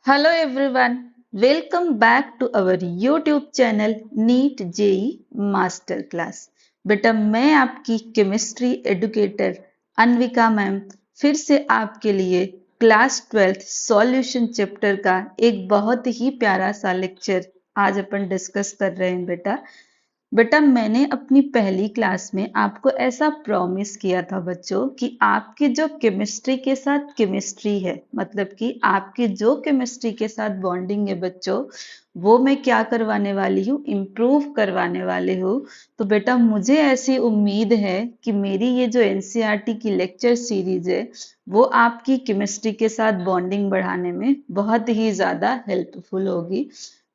Hello everyone, welcome back to our YouTube channel NEET JEE master class. बेटा मैं आपकी chemistry educator अनविका ma'am फिर से आपके लिए क्लास 12th सॉल्यूशन चैप्टर का एक बहुत ही प्यारा सा लेक्चर आज अपन डिस्कस कर रहे हैं। बेटा मैंने अपनी पहली क्लास में आपको ऐसा प्रॉमिस किया था बच्चों कि आपकी जो केमिस्ट्री के साथ केमिस्ट्री है, मतलब कि आपकी जो केमिस्ट्री के साथ बॉन्डिंग है बच्चों, वो मैं क्या करवाने वाली हूँ, इम्प्रूव करवाने वाली हूँ। तो बेटा मुझे ऐसी उम्मीद है कि मेरी ये जो एनसीईआरटी की लेक्चर सीरीज है वो आपकी केमिस्ट्री के साथ बॉन्डिंग बढ़ाने में बहुत ही ज्यादा हेल्पफुल होगी।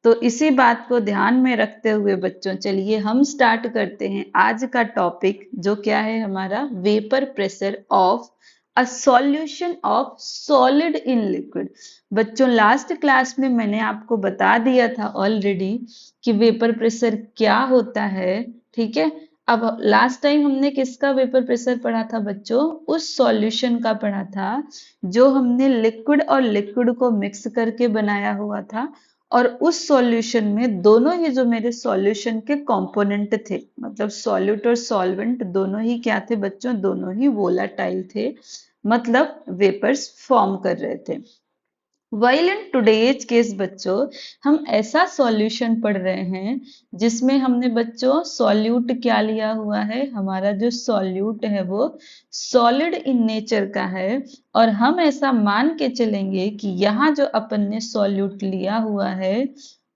तो इसी बात को ध्यान में रखते हुए बच्चों चलिए हम स्टार्ट करते हैं आज का टॉपिक, जो क्या है हमारा vapour pressure of a solution of solid in liquid. बच्चों लास्ट क्लास में मैंने आपको बता दिया था ऑलरेडी कि वेपर प्रेशर क्या होता है। ठीक है, अब लास्ट टाइम हमने किसका वेपर प्रेशर पढ़ा था बच्चों? उस सॉल्यूशन का पढ़ा था जो हमने लिक्विड और लिक्विड को मिक्स करके बनाया हुआ था। और उस सॉल्यूशन में दोनों ही जो मेरे सॉल्यूशन के कंपोनेंट थे, मतलब सॉल्यूट और सॉल्वेंट दोनों ही क्या थे बच्चों? दोनों ही वोलाटाइल थे, मतलब वेपर्स फॉर्म कर रहे थे। वाइल इन टुडेज केस बच्चों हम ऐसा सॉल्यूशन पढ़ रहे हैं जिसमें हमने बच्चों सॉल्यूट क्या लिया हुआ है, हमारा जो सॉल्यूट है वो सॉलिड इन नेचर का है। और हम ऐसा मान के चलेंगे कि यहाँ जो अपन ने सॉल्यूट लिया हुआ है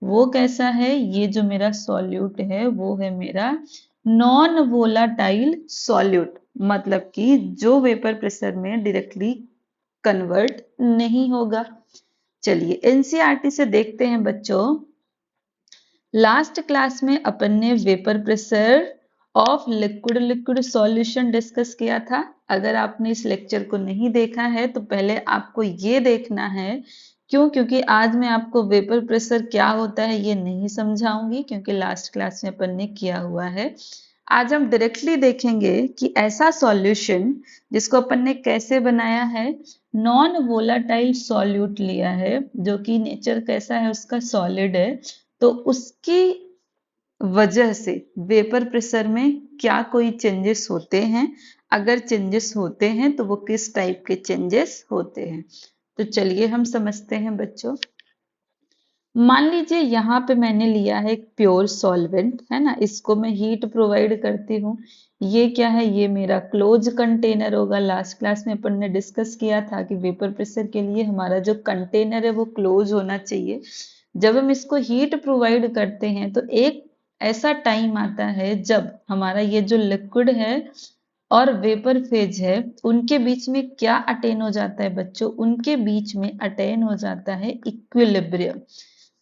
वो कैसा है, ये जो मेरा सॉल्यूट है वो है मेरा नॉन वोलाटाइल सॉल्यूट, मतलब कि जो वेपर प्रेशर में डायरेक्टली कन्वर्ट नहीं होगा। चलिए एनसीईआरटी से देखते हैं बच्चों। लास्ट क्लास में अपन ने vapour pressure of liquid liquid solution discuss किया था। अगर आपने इस लेक्चर को नहीं देखा है तो पहले आपको ये देखना है। क्यों? क्योंकि आज मैं आपको वेपर प्रेशर क्या होता है ये नहीं समझाऊंगी, क्योंकि लास्ट क्लास में अपन ने किया हुआ है। आज हम डायरेक्टली देखेंगे कि ऐसा सॉल्यूशन जिसको अपन ने कैसे बनाया है, नॉन वोलाटाइल सॉल्यूट लिया है जो कि नेचर कैसा है उसका, सॉलिड है। तो उसकी वजह से वेपर प्रेशर में क्या कोई चेंजेस होते हैं? अगर चेंजेस होते हैं तो वो किस टाइप के चेंजेस होते हैं? तो चलिए हम समझते हैं बच्चों। मान लीजिए यहाँ पे मैंने लिया है एक प्योर सॉल्वेंट, है ना, इसको मैं हीट प्रोवाइड करती हूँ। ये क्या है? ये मेरा क्लोज कंटेनर होगा। लास्ट क्लास में अपन ने डिस्कस किया था कि वेपर प्रेशर के लिए हमारा जो कंटेनर है वो क्लोज होना चाहिए। जब हम इसको हीट प्रोवाइड करते हैं तो एक ऐसा टाइम आता है जब हमारा ये जो लिक्विड है और वेपर फेज है उनके बीच में क्या अटेन हो जाता है बच्चों? उनके बीच में अटेन हो जाता है इक्विलिब्रियम।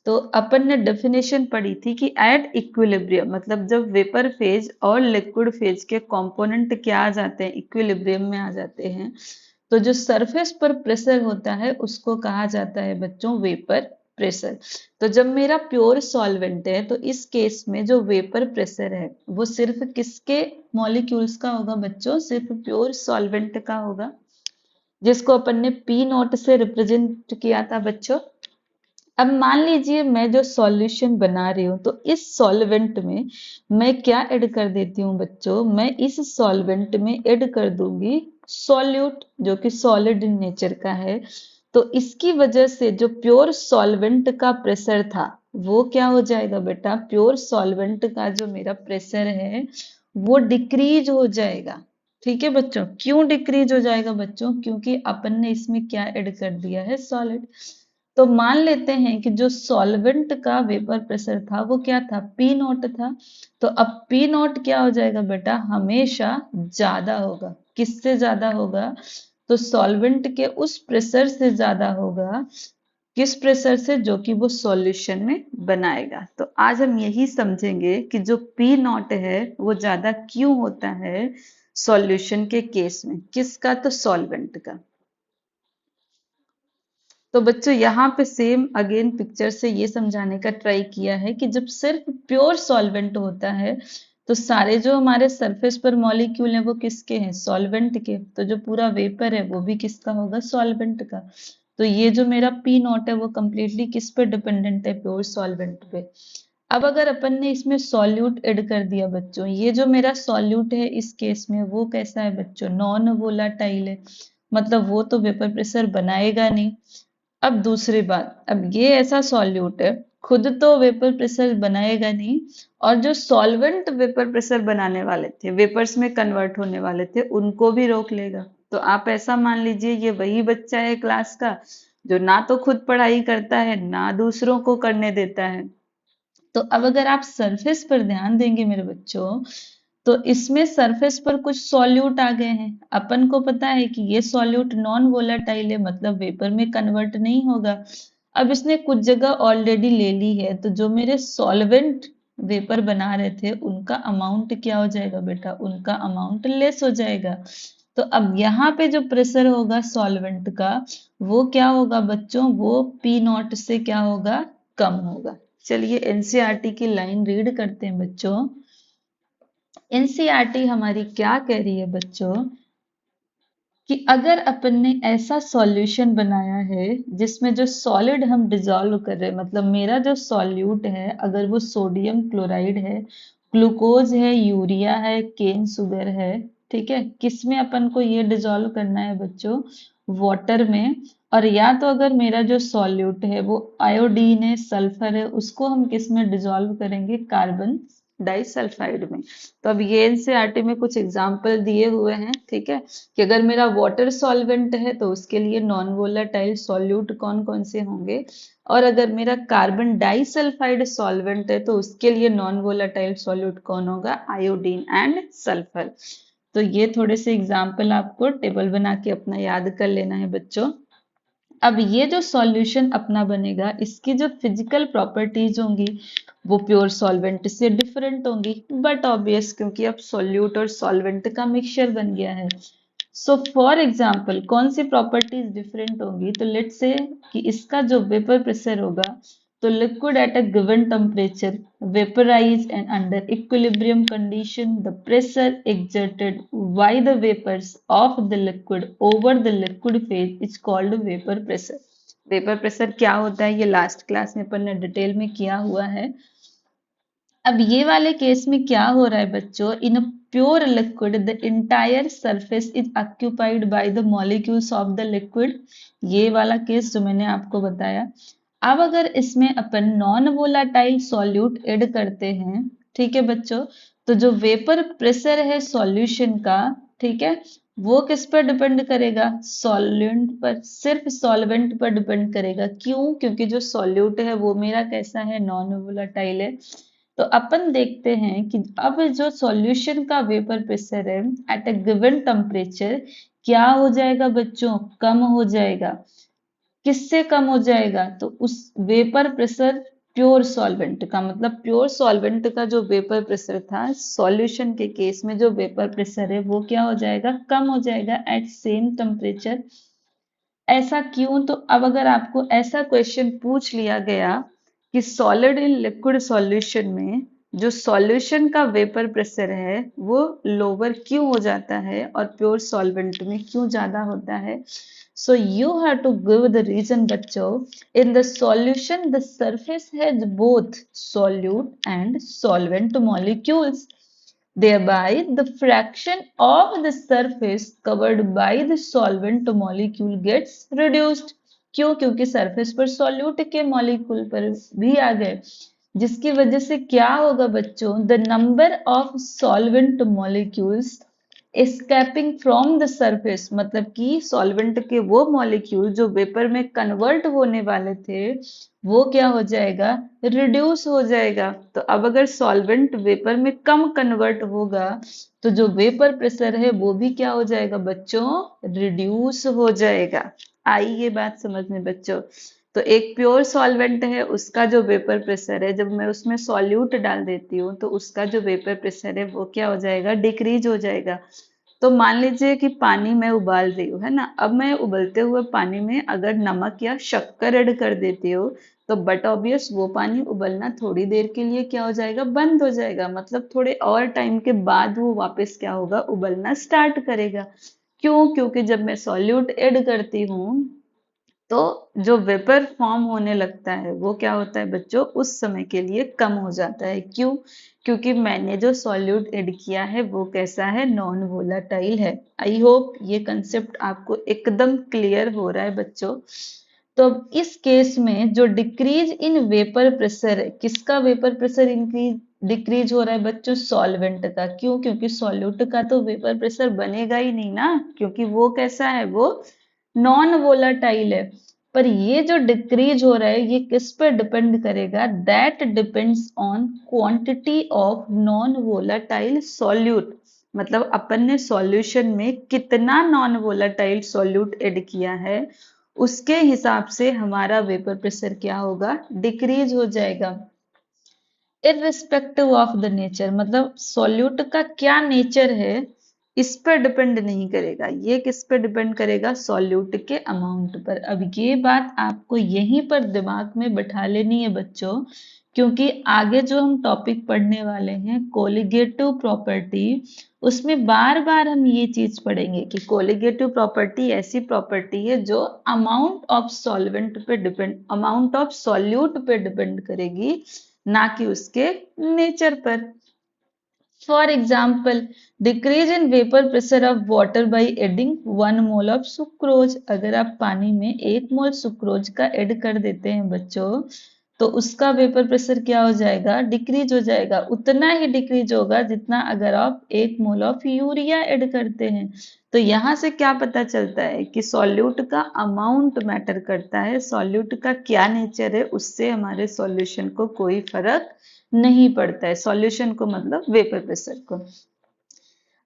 तो अपन ने डेफिनेशन पढ़ी थी कि एट इक्विलिब्रियम, मतलब जब वेपर फेज और लिक्विड फेज के कंपोनेंट क्या आ जाते हैं, इक्विलिब्रियम में आ जाते हैं, तो जो सरफेस पर प्रेशर होता है उसको कहा जाता है बच्चों वेपर प्रेशर। तो जब मेरा प्योर सॉल्वेंट है तो इस केस में जो वेपर प्रेशर है वो सिर्फ किसके मॉलिक्यूल्स का होगा बच्चों? सिर्फ प्योर सॉल्वेंट का होगा, जिसको अपन ने पी नॉट से रिप्रेजेंट किया था बच्चों। अब मान लीजिए मैं जो सॉल्यूशन बना रही हूँ तो इस सॉल्वेंट में मैं क्या ऐड कर देती हूँ बच्चों? मैं इस सॉल्वेंट में ऐड कर दूंगी सॉल्यूट जो कि सॉलिड इन नेचर का है। तो इसकी वजह से जो प्योर सॉल्वेंट का प्रेशर था वो क्या हो जाएगा बेटा? प्योर सॉल्वेंट का जो मेरा प्रेशर है वो डिक्रीज हो जाएगा। ठीक है बच्चों, क्यों डिक्रीज हो जाएगा बच्चों? क्योंकि अपन ने इसमें क्या ऐड कर दिया है? सॉलिड। तो मान लेते हैं कि जो सॉल्वेंट का वेपर प्रेशर था वो क्या था? पी नॉट था। तो अब पी नॉट क्या हो जाएगा बेटा? हमेशा ज्यादा होगा। किससे ज्यादा होगा? तो सॉल्वेंट के उस प्रेशर से ज्यादा होगा। किस प्रेशर से? जो कि वो सॉल्यूशन में बनाएगा। तो आज हम यही समझेंगे कि जो पी नॉट है वो ज्यादा क्यों होता है सॉल्यूशन के केस में। किसका? तो सॉल्वेंट का। तो बच्चों यहाँ पे सेम अगेन पिक्चर से ये समझाने का ट्राई किया है कि जब सिर्फ प्योर सॉल्वेंट होता है तो सारे जो हमारे सरफेस पर मॉलिक्यूल हैं वो किसके हैं? सॉल्वेंट के। तो जो पूरा वेपर है वो भी किसका होगा? सॉल्वेंट का। तो ये जो मेरा पी नॉट है वो कम्प्लीटली किस पे डिपेंडेंट है, प्योर सॉल्वेंट पे। अब अगर अपन ने इसमें सॉल्यूट ऐड कर दिया बच्चों, ये जो मेरा सॉल्यूट है इस केस में वो कैसा है बच्चों, नॉन वोलाटाइल है, मतलब वो तो वेपर प्रेशर बनाएगा नहीं। अब दूसरी बात, अब ये ऐसा सॉल्यूट है, खुद तो वेपर प्रेशर बनाएगा नहीं, और जो सॉल्वेंट वेपर प्रेशर बनाने वाले थे, वेपर्स में कन्वर्ट होने वाले थे, उनको भी रोक लेगा। तो आप ऐसा मान लीजिए ये वही बच्चा है क्लास का जो ना तो खुद पढ़ाई करता है ना दूसरों को करने देता है। तो अब अगर आप सरफेस पर ध्यान देंगे मेरे बच्चों, तो इसमें सरफेस पर कुछ सॉल्यूट आ गए हैं। अपन को पता है कि ये सॉल्यूट नॉन वोलाटाइल है, मतलब वेपर में कन्वर्ट नहीं होगा। अब इसने कुछ जगह ऑलरेडी ले ली है, तो जो मेरे सॉल्वेंट वेपर बना रहे थे उनका अमाउंट क्या हो जाएगा बेटा, उनका अमाउंट लेस हो जाएगा। तो अब यहाँ पे जो प्रेशर होगा सॉल्वेंट का, वो क्या होगा बच्चों, वो पी नॉट से क्या होगा, कम होगा। चलिए एनसीईआरटी की लाइन रीड करते हैं बच्चों। एनसीईआरटी हमारी क्या कह रही है बच्चों, कि अगर अपन ने ऐसा सॉल्यूशन बनाया है जिसमें जो सॉलिड हम डिजोल्व कर रहे हैं, मतलब मेरा जो सॉल्यूट है अगर वो सोडियम क्लोराइड है, ग्लूकोज है, यूरिया है, केन शुगर है, ठीक है, किसमें अपन को ये डिजोल्व करना है बच्चों, वाटर में। और या तो अगर मेरा जो सॉल्यूट है वो आयोडीन है, सल्फर है, उसको हम किस में डिजोल्व करेंगे, कार्बन डाइसल्फाइड में। तो अब ये एनसीईआरटी में कुछ एग्जाम्पल दिए हुए हैं, ठीक है, कि अगर मेरा वाटर सॉल्वेंट है तो उसके लिए नॉन वोलाटाइल सॉल्यूट कौन कौन से होंगे, और अगर मेरा कार्बन डाइसल्फाइड सॉल्वेंट है तो उसके लिए नॉन वोलाटाइल सॉल्यूट कौन होगा, आयोडीन एंड सल्फर। तो ये थोड़े से एग्जाम्पल आपको टेबल बना के अपना याद कर लेना है बच्चों। अब ये जो सॉल्यूशन अपना बनेगा, इसकी जो फिजिकल प्रॉपर्टीज होंगी वो प्योर सॉल्वेंट से डिफरेंट होंगी, बट ऑब्वियस क्योंकि अब सॉल्यूट और सॉल्वेंट का मिक्सचर बन गया है। सो फॉर एग्जाम्पल कौन सी प्रॉपर्टीज डिफरेंट होंगी, तो लेट से कि इसका जो वेपर प्रेशर होगा, तो liquid at a given temperature vaporize and under equilibrium condition the pressure exerted by the vapors of the liquid over the liquid phase is called vapor pressure। Vapour pressure क्या होता है ये last class में अपन ने detail में किया हुआ है। अब ये वाले केस में क्या हो रहा है बच्चों, in a pure liquid the entire surface is occupied by the molecules of the liquid, ये वाला केस जो मैंने आपको बताया। अब अगर इसमें अपन नॉन वोलाटाइल सॉल्यूट ऐड करते हैं, ठीक है बच्चों, तो जो वेपर प्रेशर है सॉल्यूशन का, ठीक है, वो किस पर डिपेंड करेगा, सॉल्वेंट पर, सिर्फ सॉल्वेंट पर डिपेंड करेगा। क्यों, क्योंकि जो सॉल्यूट है वो मेरा कैसा है, नॉन वोलाटाइल है। तो अपन देखते हैं कि अब जो सॉल्यूशन का वेपर प्रेशर है एट अ गिवन टेम्परेचर क्या हो जाएगा बच्चों, कम हो जाएगा। किससे कम हो जाएगा, तो उस वेपर प्रेशर प्योर सॉल्वेंट का, मतलब प्योर सॉल्वेंट का जो वेपर प्रेशर था सॉल्यूशन के केस में, जो वेपर प्रेशर है वो क्या हो जाएगा, कम हो जाएगा एट सेम टेम्परेचर। ऐसा क्यों, तो अब अगर आपको ऐसा क्वेश्चन पूछ लिया गया कि सॉलिड इन लिक्विड सॉल्यूशन में जो सॉल्यूशन का वेपर प्रेशर है वो लोअर क्यों हो जाता है और प्योर सॉल्वेंट में क्यों ज्यादा होता है, so you have to give the reason बच्चों। In the solution the surface has both solute and solvent molecules, thereby the fraction of the surface covered by the solvent molecule gets reduced। क्यों, क्योंकि surface पर solute के molecule पर भी आ गए, जिसकी वजह से क्या होगा बच्चों, the number of solvent molecules escaping from the surface, मतलब कि सॉल्वेंट के वो मॉलिक्यूल जो वेपर में कन्वर्ट होने वाले थे वो क्या हो जाएगा, रिड्यूस हो जाएगा। तो अब अगर सॉल्वेंट वेपर में कम कन्वर्ट होगा तो जो वेपर प्रेशर है वो भी क्या हो जाएगा बच्चों, रिड्यूस हो जाएगा। आई ये बात समझ में बच्चों। तो एक प्योर सॉल्वेंट है उसका जो वेपर प्रेशर है, जब मैं उसमें सॉल्यूट डाल देती हूँ तो उसका जो वेपर प्रेशर है वो क्या हो जाएगा, डिक्रीज हो जाएगा। तो मान लीजिए कि पानी मैं उबाल रही हूँ, है ना, अब मैं उबलते हुए पानी में अगर नमक या शक्कर ऐड कर देती हूँ तो बट ऑब्वियस वो पानी उबलना थोड़ी देर के लिए क्या हो जाएगा, बंद हो जाएगा, मतलब थोड़े और टाइम के बाद वो वापस क्या होगा, उबलना स्टार्ट करेगा। क्यों, क्योंकि जब मैं सॉल्यूट ऐड करती हूँ तो जो वेपर फॉर्म होने लगता है वो क्या होता है बच्चों, उस समय के लिए कम हो जाता है। क्यों? क्योंकि मैंने जो सॉल्यूट ऐड किया है वो कैसा है, नॉन वोलाटाइल है। आई होप ये कंसेप्ट आपको एकदम क्लियर हो रहा है बच्चों। तो अब इस केस में जो डिक्रीज इन वेपर प्रेशर है, किसका वेपर प्रेशर इंक्रीज डिक्रीज हो रहा है बच्चों, सॉल्वेंट का। क्यों? क्योंकि सॉल्यूट का तो वेपर प्रेशर बनेगा ही नहीं ना, क्योंकि वो कैसा है, वो नॉन वोलाटाइल है। पर ये जो डिक्रीज हो रहा है ये किस पर डिपेंड करेगा, that depends on quantity of non volatile solute. मतलब अपन ने सॉल्यूशन में कितना नॉन वोलाटाइल सॉल्यूट ऐड किया है, उसके हिसाब से हमारा वेपर प्रेशर क्या होगा, डिक्रीज हो जाएगा। इररिस्पेक्टिव ऑफ द नेचर, मतलब सॉल्यूट का क्या नेचर है इस पर डिपेंड नहीं करेगा। ये किस पर डिपेंड करेगा, सॉल्यूट के अमाउंट पर। अब ये बात आपको यहीं पर दिमाग में बैठा लेनी है बच्चों, क्योंकि आगे जो हम टॉपिक पढ़ने वाले हैं कोलिगेटिव प्रॉपर्टी, उसमें बार बार हम ये चीज पढ़ेंगे कि कोलिगेटिव प्रॉपर्टी ऐसी प्रॉपर्टी है जो अमाउंट ऑफ सॉल्वेंट पे डिपेंड, अमाउंट ऑफ सॉल्यूट पे डिपेंड करेगी, ना कि उसके नेचर पर। For example, decrease in vapour pressure of water by adding 1 mole of sucrose. अगर आप पानी में 1 मोल सुक्रोज का ऐड कर देते हैं बच्चों, तो उसका वेपर प्रेशर क्या हो जाएगा, डिक्रीज हो जाएगा। उतना ही डिक्रीज होगा जितना अगर आप 1 मोल ऑफ यूरिया ऐड करते हैं। तो यहाँ से क्या पता चलता है कि सॉल्यूट का अमाउंट मैटर करता है, सॉल्यूट का क्या नेचर है उससे हमारे सॉल्यूशन को कोई फर्क नहीं पड़ता है। सॉल्यूशन को मतलब वेपर प्रेशर को।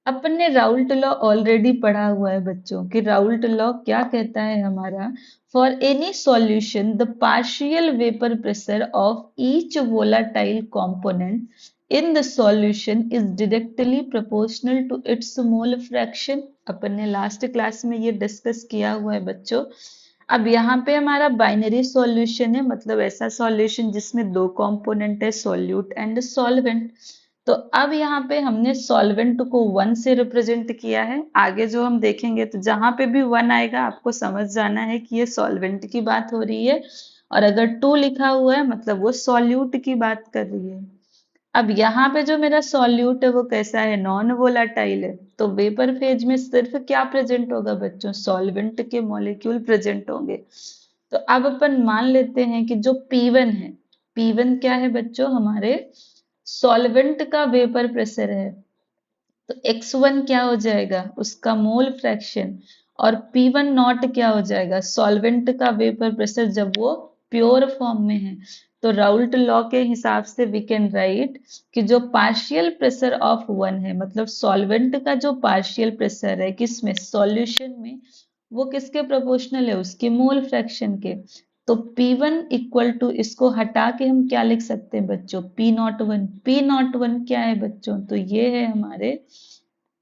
अपन ने राउल्ट लॉ ऑलरेडी पढ़ा हुआ है बच्चों कि राउल्ट लॉ क्या कहता है हमारा, for any solution the partial vapour pressure of each volatile component in the solution is directly proportional to its mole fraction. अपन ने लास्ट क्लास में ये डिस्कस किया हुआ है बच्चों। अब यहाँ पे हमारा बाइनरी सॉल्यूशन है, मतलब ऐसा सॉल्यूशन जिसमें दो कंपोनेंट है, सॉल्यूट एंड सॉल्वेंट। तो अब यहाँ पे हमने सॉल्वेंट को 1 से रिप्रेजेंट किया है। आगे जो हम देखेंगे तो जहां पे भी 1 आएगा आपको समझ जाना है कि ये सॉल्वेंट की बात हो रही है, और अगर 2 लिखा हुआ है मतलब वो सॉल्यूट की बात कर रही है। अब यहाँ पे जो मेरा सॉल्यूट है वो कैसा है, नॉन वोलाटाइल है। तो वेपर फेज में सिर्फ क्या प्रेजेंट होगा बच्चों, सॉल्वेंट के मॉलिक्यूल प्रेजेंट होंगे। तो अब अपन मान लेते हैं कि जो P1 है, P1 क्या है बच्चों, हमारे सॉल्वेंट का वेपर प्रेशर है। तो x1 क्या हो जाएगा, उसका मोल फ्रैक्शन, और P1 नॉट क्या हो जाएगा, सॉल्वेंट का वेपर प्रेशर जब वो प्योर फॉर्म में है। तो राउल्ट लॉ के हिसाब से वी कैन राइट कि जो पार्शियल प्रेशर ऑफ 1 है, मतलब सॉल्वेंट का जो पार्शियल प्रेशर है किसमें, सॉल्यूशन में, वो किसके प्रोपोर्शनल है, उसके मोल फ्रैक्शन के। तो P1 इक्वल टू, इसको हटा के हम क्या लिख सकते हैं बच्चों, P01। P01 क्या है बच्चों, तो ये है हमारे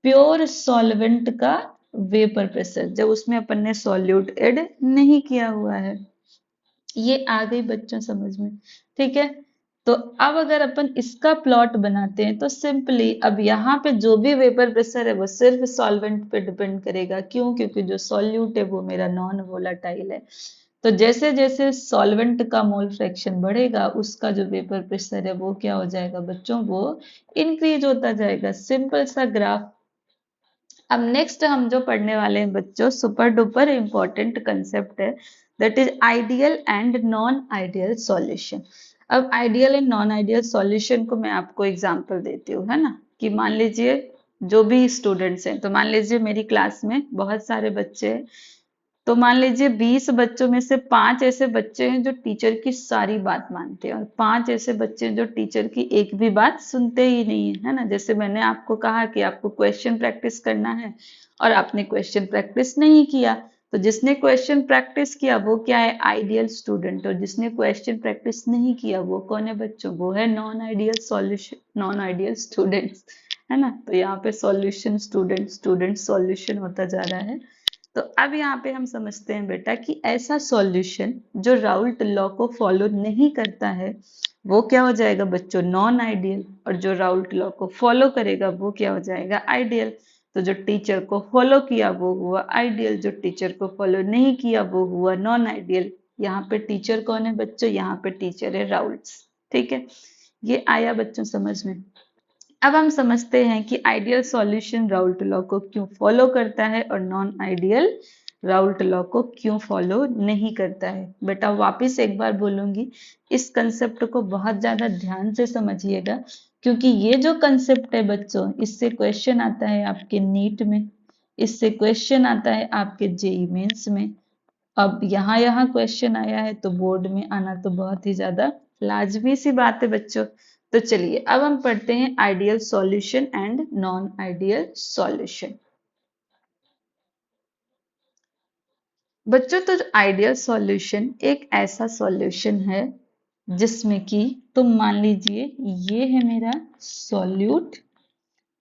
प्योर सॉल्वेंट का वेपर प्रेशर, जब उसमें अपन ने सॉल्यूट ऐड नहीं किया हुआ है। ये आ गई बच्चों समझ में, ठीक है। तो अब अगर अपन इसका प्लॉट बनाते हैं तो सिंपली अब यहाँ पे जो भी वेपर प्रेशर है वो सिर्फ सॉल्वेंट पे डिपेंड करेगा। क्यों? क्योंकि जो सॉल्यूट है वो मेरा नॉन वोलाटाइल है। तो जैसे जैसे सॉल्वेंट का मोल फ्रैक्शन बढ़ेगा उसका जो वेपर प्रेशर है वो क्या हो जाएगा बच्चों, वो इंक्रीज होता जाएगा। सिंपल सा ग्राफ। अब नेक्स्ट हम जो पढ़ने वाले हैं बच्चों, सुपर डुपर इंपॉर्टेंट कंसेप्ट है, that is ideal and non ideal solution. अब ideal and non ideal solution को मैं आपको एग्जांपल देती हूँ, है ना, कि मान लीजिए जो भी स्टूडेंट्स हैं, तो मान लीजिए मेरी क्लास में बहुत सारे बच्चे हैं। तो मान लीजिए 20 बच्चों में से 5 ऐसे बच्चे हैं जो टीचर की सारी बात मानते हैं, और 5 ऐसे बच्चे हैं जो टीचर की एक भी बात सुनते ही नहीं है, है ना। जैसे मैंने आपको कहा कि आपको क्वेश्चन प्रैक्टिस करना है और आपने क्वेश्चन प्रैक्टिस नहीं किया, तो जिसने क्वेश्चन प्रैक्टिस किया वो क्या है, आइडियल स्टूडेंट, और जिसने क्वेश्चन प्रैक्टिस नहीं किया वो कौन है बच्चों, वो है non ideal solution, non ideal students, है ना। तो यहाँ पे सॉल्यूशन स्टूडेंट, स्टूडेंट सॉल्यूशन होता जा रहा है। तो अब यहाँ पे हम समझते हैं बेटा कि ऐसा सॉल्यूशन जो राउल्ट लॉ को फॉलो नहीं करता है वो क्या हो जाएगा बच्चों, नॉन आइडियल, और जो राउल्ट लॉ को फॉलो करेगा वो क्या हो जाएगा, आइडियल। तो जो टीचर को फॉलो किया वो हुआ आइडियल, जो टीचर को फॉलो नहीं किया वो हुआ नॉन आइडियल। यहाँ पे टीचर कौन है बच्चों? यहाँ पे टीचर है राउल्ट्स। ठीक है, ये आया बच्चों समझ में। अब हम समझते हैं कि आइडियल सॉल्यूशन राउल्ट लॉ को क्यों फॉलो करता है और नॉन आइडियल राउल्ट लॉ को क्यों फॉलो नहीं करता है। बेटा वापस एक बार बोलूंगी, इस कंसेप्ट को बहुत ज्यादा ध्यान से समझिएगा, क्योंकि ये जो कंसेप्ट है बच्चों, इससे क्वेश्चन आता है आपके नीट में, इससे क्वेश्चन आता है आपके जेई मेंस में। अब यहाँ क्वेश्चन आया है तो बोर्ड में आना तो बहुत ही ज्यादा लाजमी सी बात है बच्चों। तो चलिए अब हम पढ़ते हैं ideal solution and non ideal solution. बच्चों तो आइडियल सॉल्यूशन एक ऐसा सॉल्यूशन है जिसमें कि तुम मान लीजिए ये है मेरा सॉल्यूट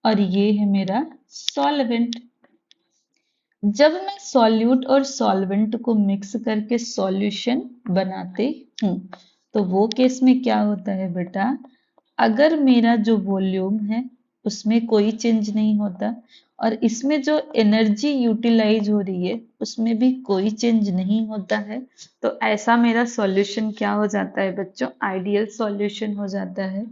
और ये है मेरा सॉल्वेंट। जब मैं सॉल्यूट और सॉल्वेंट को मिक्स करके सॉल्यूशन बनाते हूँ तो वो केस में क्या होता है बेटा, अगर मेरा जो वॉल्यूम है उसमें कोई चेंज नहीं होता और इसमें जो एनर्जी यूटिलाइज हो रही है उसमें भी कोई चेंज नहीं होता है, तो ऐसा मेरा सॉल्यूशन क्या हो जाता है बच्चों? आइडियल सॉल्यूशन हो जाता है।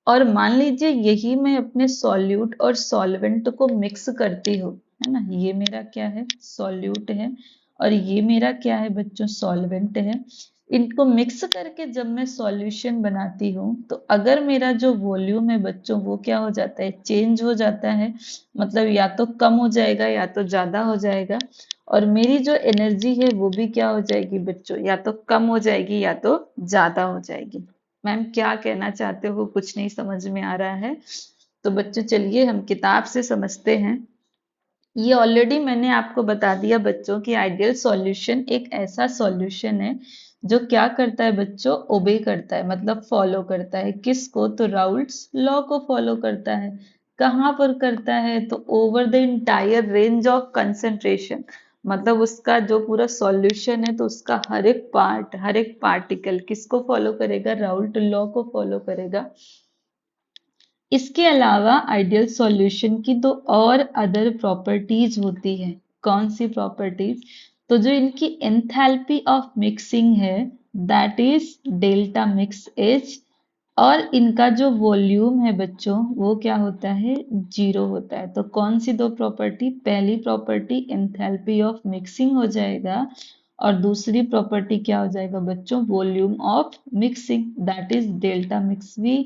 और मान लीजिए यही मैं अपने सॉल्यूट और सॉल्वेंट को मिक्स करती हूँ, है ना, ये मेरा क्या है? सॉल्यूट है और ये मेरा क्या है बच्चों? सॉल्वेंट है। इनको मिक्स करके जब मैं सॉल्यूशन बनाती हूँ तो अगर मेरा जो वॉल्यूम है बच्चों वो क्या हो जाता है? चेंज हो जाता है, मतलब या तो कम हो जाएगा या तो ज्यादा हो जाएगा। और मेरी जो एनर्जी है वो भी क्या हो जाएगी बच्चों? या तो कम हो जाएगी या तो ज्यादा हो जाएगी। मैम क्या कहना चाहते हो? कुछ नहीं समझ में आ रहा है? तो बच्चों चलिए हम किताब से समझते हैं। ये ऑलरेडी मैंने आपको बता दिया बच्चों कि आइडियल सॉल्यूशन एक ऐसा सॉल्यूशन है जो क्या करता है बच्चों? ओबे करता है, मतलब फॉलो करता है। किसको? तो राउल्ट्स लॉ को फॉलो करता है। कहाँ पर करता है? तो over the entire range of concentration, मतलब उसका जो पूरा सॉल्यूशन है तो उसका हर एक पार्ट, हर एक पार्टिकल किसको फॉलो करेगा? राउल्ट लॉ को फॉलो करेगा। इसके अलावा आइडियल सॉल्यूशन की दो और अदर प्रॉपर्टीज होती है। कौन सी प्रॉपर्टीज? तो जो इनकी एंथैल्पी ऑफ मिक्सिंग है that is delta mix H, और इनका जो वॉल्यूम है बच्चों वो क्या होता है? जीरो होता है। तो कौन सी दो प्रॉपर्टी? पहली प्रॉपर्टी एंथैल्पी ऑफ मिक्सिंग हो जाएगा और दूसरी प्रॉपर्टी क्या हो जाएगा बच्चों? Volume of mixing that is delta mix V.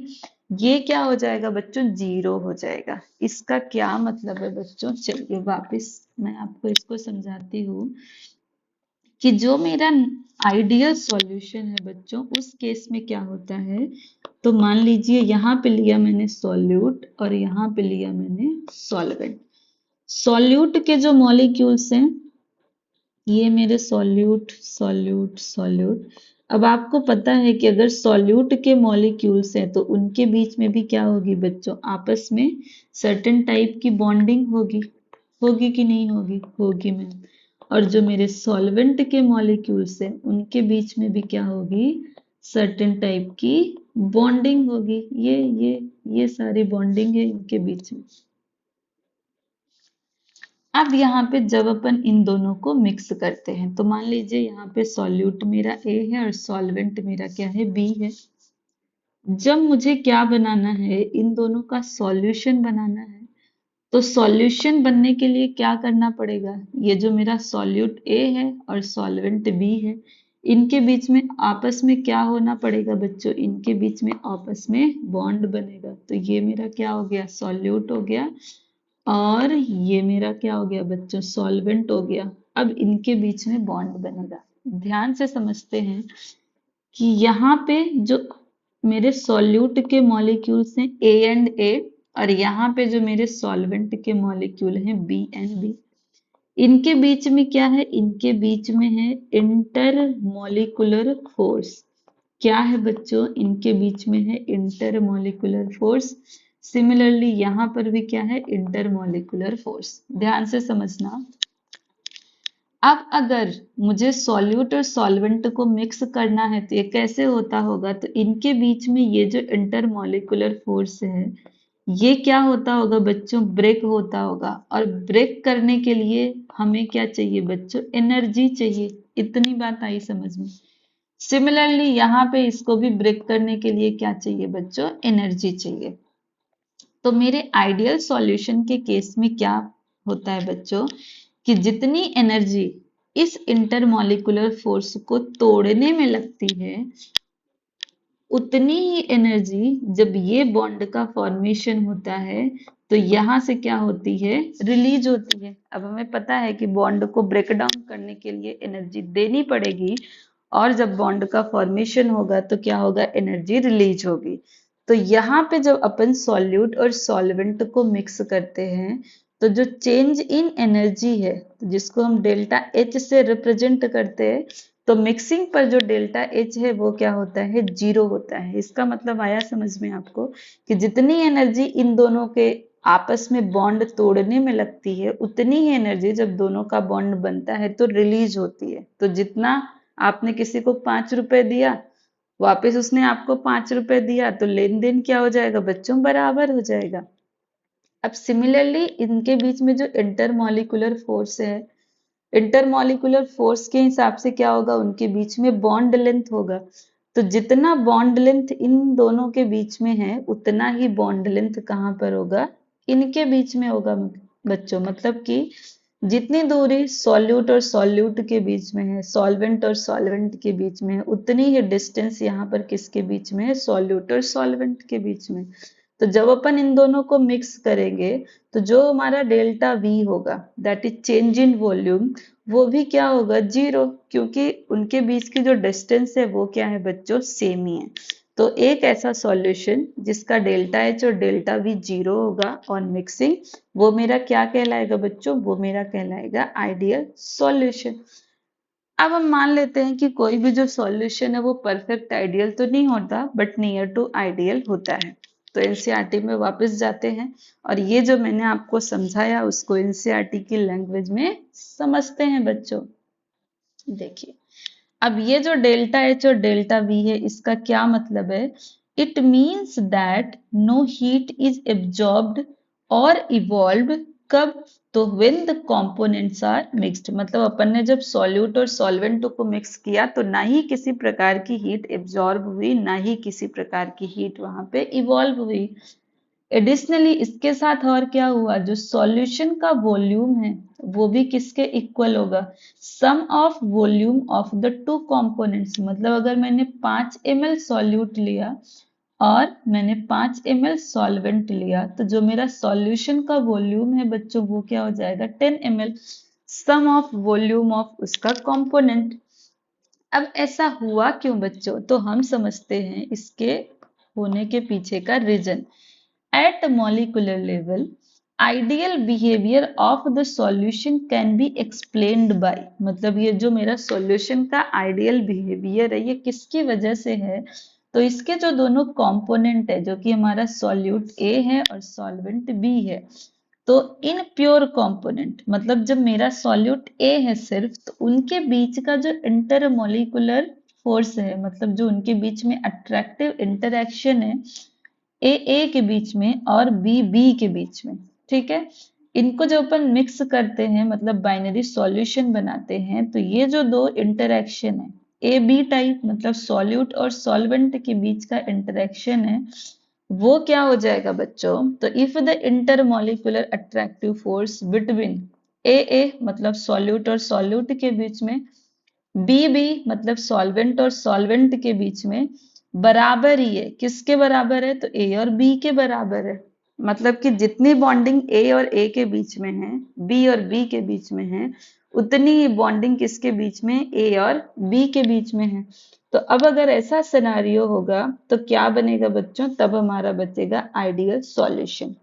ये क्या हो जाएगा बच्चों? जीरो हो जाएगा। इसका क्या मतलब है बच्चों? चलिए वापस मैं आपको इसको समझाती हूँ कि जो मेरा आइडियल सॉल्यूशन है बच्चों उस केस में क्या होता है। तो मान लीजिए यहाँ पे लिया मैंने सॉल्यूट और यहाँ पे लिया मैंने सॉल्वेंट। सॉल्यूट के जो मॉलिक्यूल्स हैं ये मेरे सॉल्यूट सॉल्यूट सॉल्यूट। अब आपको पता है कि अगर सॉल्यूट के मॉलिक्यूल्स हैं तो उनके बीच में भी क्या होगी बच्चों? आपस में सर्टेन टाइप की बॉन्डिंग होगी। होगी कि नहीं होगी? होगी मैम। और जो मेरे सॉल्वेंट के मॉलिक्यूल्स हैं उनके बीच में भी क्या होगी? सर्टेन टाइप की बॉन्डिंग होगी। ये सारी बॉन्डिंग है इनके बीच में। अब यहाँ पे जब अपन इन दोनों को मिक्स करते हैं तो मान लीजिए यहाँ पे सॉल्यूट मेरा ए है और सॉल्वेंट मेरा क्या है? बी है। जब मुझे क्या बनाना है? इन दोनों का सॉल्यूशन बनाना है। तो सॉल्यूशन बनने के लिए क्या करना पड़ेगा? ये जो मेरा सॉल्यूट ए है और सॉल्वेंट बी है इनके बीच में आपस में क्या होना पड़ेगा बच्चों? इनके बीच में आपस में बॉन्ड बनेगा। तो ये मेरा क्या हो गया? सॉल्यूट हो गया और ये मेरा क्या हो गया बच्चों? सॉल्वेंट हो गया। अब इनके बीच में बॉन्ड बनेगा। ध्यान से समझते हैं कि यहाँ पे जो मेरे सॉल्यूट के मॉलिक्यूल्स हैं ए एंड ए और यहाँ पे जो मेरे सॉल्वेंट के मॉलिक्यूल हैं बी एंड बी, इनके बीच में क्या है? इनके बीच में है इंटर मॉलिकुलर फोर्स। क्या है बच्चों? इनके बीच में है इंटर मॉलिकुलर फोर्स। सिमिलरली यहाँ पर भी क्या है? Inter molecular force. ध्यान से समझना। अब अगर मुझे सॉल्यूट और सॉल्वेंट को मिक्स करना है तो ये कैसे होता होगा? तो इनके बीच में ये जो इंटर मॉलिकुलर फोर्स है ये क्या होता होगा बच्चों, ब्रेक होता होगा। और ब्रेक करने के लिए हमें क्या चाहिए बच्चों, एनर्जी चाहिए। इतनी बात आई समझ में। सिमिलरली यहाँ पे इसको भी ब्रेक करने के लिए क्या चाहिए बच्चों, एनर्जी चाहिए। तो मेरे आइडियल सॉल्यूशन के केस में क्या होता है बच्चों, कि जितनी एनर्जी इस इंटरमॉलिक्यूलर फोर्स को तोड़ने में लगती है, उतनी ही एनर्जी जब ये बॉन्ड का फॉर्मेशन होता है तो यहाँ से क्या होती है, रिलीज होती है। अब हमें पता है कि बॉन्ड को ब्रेक डाउन करने के लिए एनर्जी देनी पड़ेगी, और जब बॉन्ड का फॉर्मेशन होगा तो क्या होगा, एनर्जी रिलीज होगी। तो यहाँ पे जब अपन सॉल्यूट और सॉल्वेंट को मिक्स करते हैं तो जो चेंज इन एनर्जी है, जिसको हम डेल्टा एच से रिप्रेजेंट करते हैं, तो मिक्सिंग पर जो डेल्टा एच है वो क्या होता है, जीरो होता है। इसका मतलब आया समझ में आपको, कि जितनी एनर्जी इन दोनों के आपस में बॉन्ड तोड़ने में लगती है, उतनी ही एनर्जी जब दोनों का बॉन्ड बनता है तो रिलीज होती है। तो जितना आपने किसी को 5 रुपए दिया, वापस उसने आपको 5 रुपए दिया, तो लेन देन क्या हो जाएगा बच्चों, बराबर हो जाएगा। अब सिमिलरली इनके बीच में जो इंटरमॉलिक्यूलर फोर्स है, इंटरमॉलिक्यूलर फोर्स के हिसाब से क्या होगा, उनके बीच में बॉन्ड लेंथ होगा। तो जितना बॉन्ड लेंथ इन दोनों के बीच में है, उतना ही बॉन्ड लेंथ कहाँ पर होगा, इनके बीच में होगा बच्चों। मतलब कि जितनी दूरी सॉल्यूट और सॉल्यूट के बीच में है, सॉल्वेंट और सॉल्वेंट के बीच में है, उतनी ही डिस्टेंस यहाँ पर किसके बीच में है, सॉल्यूट और सॉल्वेंट के बीच में। तो जब अपन इन दोनों को मिक्स करेंगे तो जो हमारा डेल्टा वी होगा, that is change in volume, वो भी क्या होगा, जीरो, क्योंकि उनके बीच की जो डिस्टेंस है वो क्या है बच्चों, सेम ही है। तो एक ऐसा सॉल्यूशन जिसका डेल्टा एच और डेल्टा वी जीरो होगा ऑन मिक्सिंग, वो मेरा क्या कहलाएगा बच्चों, वो मेरा कहलाएगा आइडियल सॉल्यूशन। अब हम मान लेते हैं कि कोई भी जो सॉल्यूशन है वो परफेक्ट आइडियल तो नहीं होता, बट नियर टू आइडियल होता है। तो एनसीईआरटी में वापस जाते हैं और ये जो मैंने आपको समझाया उसको एनसीईआरटी की लैंग्वेज में समझते हैं बच्चों। देखिए, अब ये जो डेल्टा एच और डेल्टा वी है, इसका क्या मतलब है, it means that no heat is absorbed और इवॉल्व्ड। कब, तो when the components are mixed, मतलब अपन ने जब सॉल्यूट और सॉल्वेंट को मिक्स किया तो ना ही किसी प्रकार की हीट एब्जॉर्ब हुई, ना ही किसी प्रकार की हीट वहां पे इवॉल्व हुई। एडिशनली इसके साथ और क्या हुआ, जो सॉल्यूशन का वॉल्यूम है वो भी किसके इक्वल होगा, sum of volume of the two components. मतलब अगर मैंने 5 ml सॉल्यूट लिया और मैंने 5 ml सॉल्वेंट लिया, तो जो मेरा सॉल्यूशन का वॉल्यूम है बच्चों वो क्या हो जाएगा, 10 ml, sum of volume of उसका कंपोनेंट। अब ऐसा हुआ क्यों बच्चों, तो हम समझते हैं इसके होने के पीछे का reason. At molecular level, ideal behavior of the solution can be explained by, मतलब ये जो मेरा सॉल्यूशन का आइडियल बिहेवियर है ये किसकी वजह से है, तो इसके जो दोनों कंपोनेंट है, जो कि हमारा सॉल्यूट ए है और सॉल्वेंट बी है, तो इन प्योर कंपोनेंट, मतलब जब मेरा सॉल्यूट ए है सिर्फ, तो उनके बीच का जो इंटरमोलिकुलर फोर्स है, मतलब जो उनके बीच में अट्रैक्टिव इंटरेक्शन है, ए ए के बीच में और बी बी के बीच में, ठीक है, इनको जब अपन मिक्स करते हैं, मतलब बाइनरी सॉल्यूशन बनाते हैं, तो ये जो दो इंटरेक्शन है, ए बी टाइप, मतलब सॉल्यूट और सॉल्वेंट के बीच का इंटरेक्शन है, वो क्या हो जाएगा बच्चों, तो if the intermolecular attractive force between A A, मतलब सॉल्यूट और सॉल्यूट के बीच में, बी बी मतलब सॉल्वेंट और सॉल्वेंट के बीच में, बराबर ही है, किसके बराबर है, तो ए और बी के बराबर है। मतलब कि जितनी बॉन्डिंग ए और ए के बीच में है, बी और बी के बीच में है, उतनी ही बॉन्डिंग किसके बीच में, ए और बी के बीच में है। तो अब अगर ऐसा सिनेरियो होगा तो क्या बनेगा बच्चों, तब हमारा बचेगा ideal solution.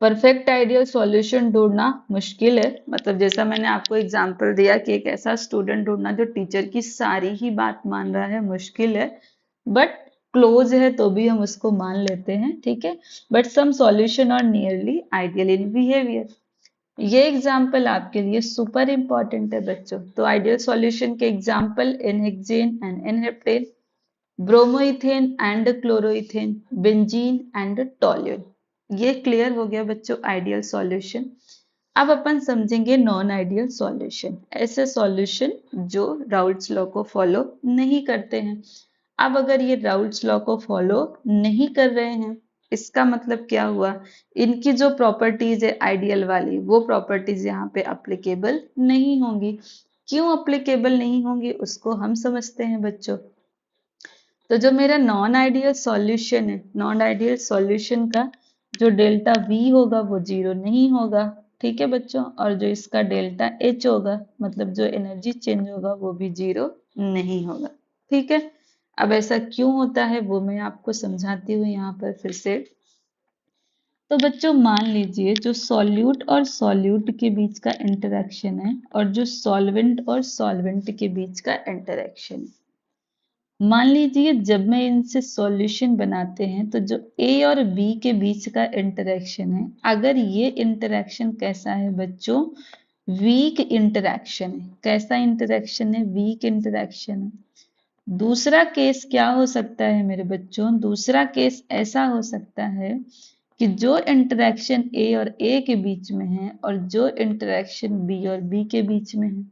Perfect ideal solution ढूंढना मुश्किल है, मतलब जैसा मैंने आपको एग्जांपल दिया कि एक ऐसा स्टूडेंट ढूंढना जो टीचर की सारी ही बात मान रहा है, मुश्किल है, बट क्लोज है तो भी हम उसको मान लेते हैं, ठीक है। But some solution are nearly ideal in behaviour, ये एग्जाम्पल आपके लिए सुपर इंपॉर्टेंट है बच्चों। तो आइडियल सॉल्यूशन के example, n hexane and n heptane, bromoethane and chloroethane, benzene and toluene. ये क्लियर हो गया बच्चों आइडियल सॉल्यूशन। अब अपन समझेंगे नॉन आइडियल सॉल्यूशन, ऐसे सॉल्यूशन जो राउल्ट्स लॉ को फॉलो नहीं करते हैं। अब अगर ये राउल्ट्स लॉ को फॉलो नहीं कर रहे हैं, इसका मतलब क्या हुआ, इनकी जो प्रॉपर्टीज है आइडियल वाली, वो प्रॉपर्टीज यहाँ पे अप्लीकेबल नहीं होंगी। क्यों अप्लीकेबल नहीं होंगी उसको हम समझते हैं बच्चों। तो जो मेरा नॉन आइडियल सॉल्यूशन है, नॉन आइडियल सॉल्यूशन का जो डेल्टा V होगा वो 0 नहीं होगा, ठीक है बच्चों। और जो इसका डेल्टा H होगा, मतलब जो एनर्जी चेंज होगा, वो भी 0 नहीं होगा, ठीक है। अब ऐसा क्यों होता है वो मैं आपको समझाती हूँ यहाँ पर फिर से। तो बच्चों मान लीजिए जो सॉल्यूट और सॉल्यूट के बीच का इंटरेक्शन है और जो सॉल्वेंट और सॉल्वेंट के बीच का इंटरेक्शन है, मान लीजिए जब मैं इनसे सॉल्यूशन बनाते हैं तो जो A और B के बीच का इंटरेक्शन है, अगर ये इंटरेक्शन कैसा है बच्चों, वीक इंटरेक्शन है। कैसा इंटरेक्शन है, वीक इंटरेक्शन है। दूसरा केस क्या हो सकता है मेरे बच्चों, दूसरा केस ऐसा हो सकता है कि जो इंटरेक्शन A और A के बीच में है और जो इंटरेक्शन B और B के बीच में है,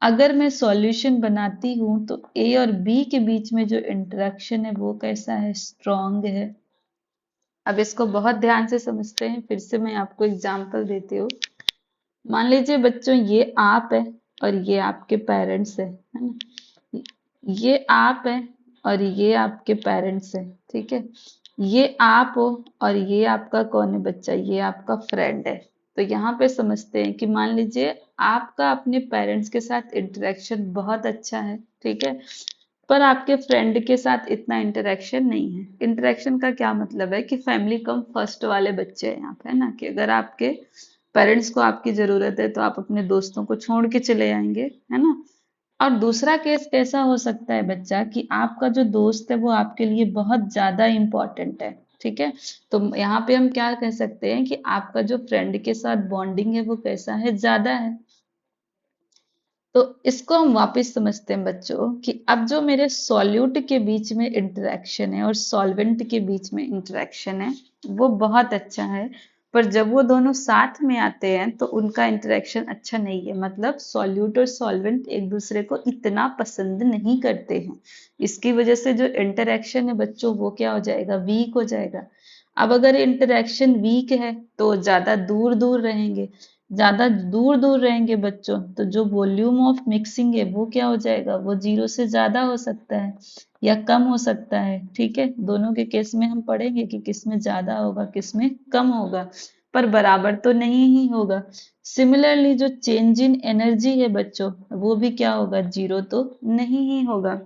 अगर मैं सॉल्यूशन बनाती हूं तो A और B के बीच में जो इंटरेक्शन है वो कैसा है, स्ट्रॉन्ग है। अब इसको बहुत ध्यान से समझते हैं, फिर से मैं आपको एग्जांपल देती हूँ। मान लीजिए बच्चों ये आप है और ये आपके पेरेंट्स है ना। ये आप है और ये आपके पेरेंट्स है, ठीक है। ये आप हो और ये आपका कौन है बच्चा, ये आपका फ्रेंड है। तो यहाँ पे समझते हैं कि मान लीजिए आपका अपने पेरेंट्स के साथ इंटरेक्शन बहुत अच्छा है, ठीक है, पर आपके फ्रेंड के साथ इतना इंटरेक्शन नहीं है। इंटरेक्शन का क्या मतलब है कि फैमिली कम फर्स्ट वाले बच्चे हैं यहाँ पे, है ना, कि अगर आपके पेरेंट्स को आपकी जरूरत है तो आप अपने दोस्तों को छोड़ के चले आएंगे, है ना। और दूसरा केस कैसा हो सकता है बच्चा कि आपका जो दोस्त है वो आपके लिए बहुत ज्यादा इंपॉर्टेंट है, ठीक है। तो यहाँ पे हम क्या कह सकते हैं कि आपका जो फ्रेंड के साथ बॉन्डिंग है वो कैसा है, ज्यादा है। तो इसको हम वापस समझते हैं बच्चों कि अब जो मेरे सॉल्यूट के बीच में इंटरेक्शन है और सॉल्वेंट के बीच में इंटरेक्शन है वो बहुत अच्छा है, पर जब वो दोनों साथ में आते हैं तो उनका इंटरेक्शन अच्छा नहीं है। मतलब सॉल्यूट और सॉल्वेंट एक दूसरे को इतना पसंद नहीं करते हैं। इसकी वजह से जो इंटरेक्शन है बच्चों वो क्या हो जाएगा, वीक हो जाएगा। अब अगर इंटरेक्शन वीक है तो ज्यादा दूर दूर रहेंगे, ज्यादा दूर दूर रहेंगे बच्चों, तो जो वॉल्यूम ऑफ मिक्सिंग है वो क्या हो जाएगा, वो 0 से ज्यादा हो सकता है या कम हो सकता है, ठीक है। दोनों के केस में हम पढ़ेंगे कि किस में ज्यादा होगा किस में कम होगा, पर बराबर तो नहीं ही होगा। सिमिलरली जो चेंज इन एनर्जी है बच्चों वो भी क्या होगा, 0 तो नहीं ही होगा।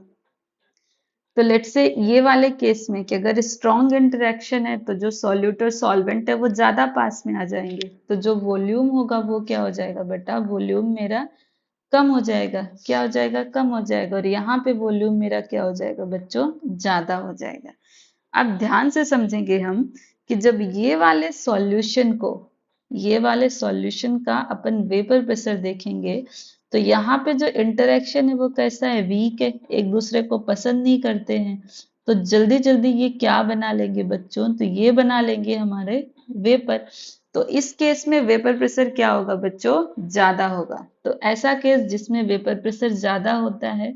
तो लेट्स से ये वाले केस में कि अगर स्ट्रॉन्ग इंटरेक्शन है तो जो सॉल्यूट और सॉल्वेंट है वो ज्यादा पास में आ जाएंगे, तो जो वॉल्यूम होगा वो क्या हो जाएगा बेटा, वॉल्यूम मेरा कम हो जाएगा। क्या हो जाएगा, कम हो जाएगा। और यहाँ पे वॉल्यूम मेरा क्या हो जाएगा बच्चों, ज्यादा हो जाएगा। अब ध्यान से समझेंगे हम कि जब ये वाले सॉल्यूशन को, ये वाले सॉल्यूशन का अपन वेपर प्रेशर देखेंगे तो यहाँ पे जो इंटरेक्शन है वो कैसा है, वीक है, एक दूसरे को पसंद नहीं करते हैं। तो जल्दी जल्दी ये क्या बना लेंगे बच्चों, तो ये बना लेंगे हमारे वेपर। तो इस केस में वेपर प्रेशर क्या होगा बच्चों, ज्यादा होगा। तो ऐसा केस जिसमें वेपर प्रेशर ज्यादा होता है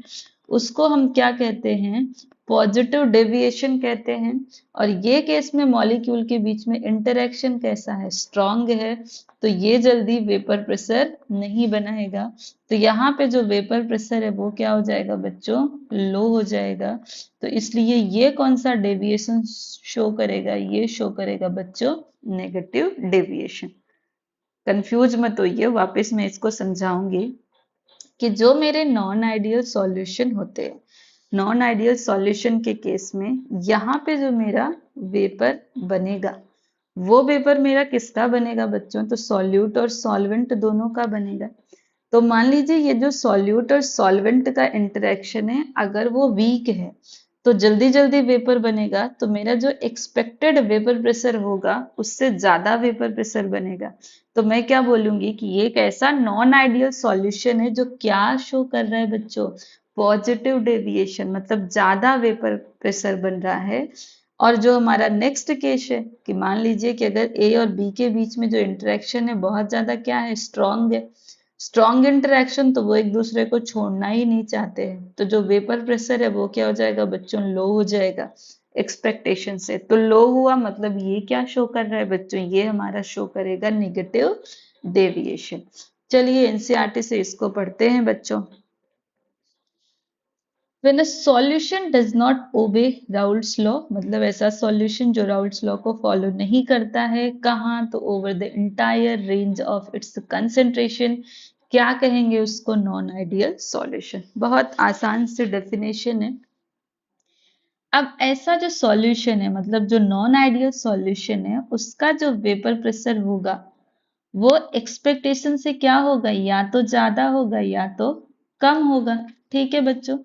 उसको हम क्या कहते हैं, पॉजिटिव डेविएशन कहते हैं। और ये केस में मॉलिक्यूल के बीच में इंटरेक्शन कैसा है, स्ट्रॉन्ग है, तो ये जल्दी वेपर प्रेशर नहीं बनाएगा। तो यहाँ पे जो वेपर प्रेशर है वो क्या हो जाएगा बच्चों, लो हो जाएगा। तो इसलिए ये कौन सा डेविएशन शो करेगा, ये शो करेगा बच्चों नेगेटिव डेविएशन। कंफ्यूज मत होइए, वापस मैं इसको समझाऊंगी कि जो मेरे नॉन आइडियल सॉल्यूशन होते हैं, नॉन आइडियल सॉल्यूशन के केस में यहाँ पे जो मेरा वेपर बनेगा वो वेपर मेरा किसका बनेगा बच्चों, तो सॉल्यूट और सॉल्वेंट दोनों का बनेगा। तो मान लीजिए ये जो सॉल्यूट और सॉल्वेंट का इंटरेक्शन है अगर वो वीक है तो जल्दी जल्दी वेपर बनेगा, तो मेरा जो एक्सपेक्टेड वेपर प्रेशर होगा उससे ज्यादा वेपर प्रेशर बनेगा। तो मैं क्या बोलूंगी कि ये एक ऐसा नॉन आइडियल सॉल्यूशन है जो क्या शो कर रहा है बच्चों, पॉजिटिव डेविएशन मतलब ज्यादा वेपर प्रेशर बन रहा है। और जो हमारा नेक्स्ट केस है कि मान लीजिए कि अगर ए और बी के बीच में जो इंटरेक्शन है बहुत ज्यादा क्या है, स्ट्रांग है, स्ट्रांग इंटरेक्शन, तो वो एक दूसरे को छोड़ना ही नहीं चाहते हैं, तो जो वेपर प्रेशर है वो क्या हो जाएगा बच्चों, लो हो जाएगा एक्सपेक्टेशन से। तो लो हुआ मतलब ये क्या शो कर रहा है बच्चों, ये हमारा शो करेगा निगेटिव डेविएशन। चलिए एनसीईआरटी से इसको पढ़ते हैं बच्चों। When a solution does not obey Raoult's law, मतलब ऐसा सॉल्यूशन जो राउल्ट्स लॉ को फॉलो नहीं करता है, कहाँ, तो over the entire range of its concentration, क्या कहेंगे उसको, नॉन आइडियल सॉल्यूशन। बहुत आसान से डेफिनेशन है। अब ऐसा जो सॉल्यूशन है मतलब जो नॉन आइडियल सॉल्यूशन है उसका जो वेपर प्रेशर होगा वो एक्सपेक्टेशन से क्या होगा, या तो ज्यादा होगा या तो कम होगा। ठीक है बच्चों।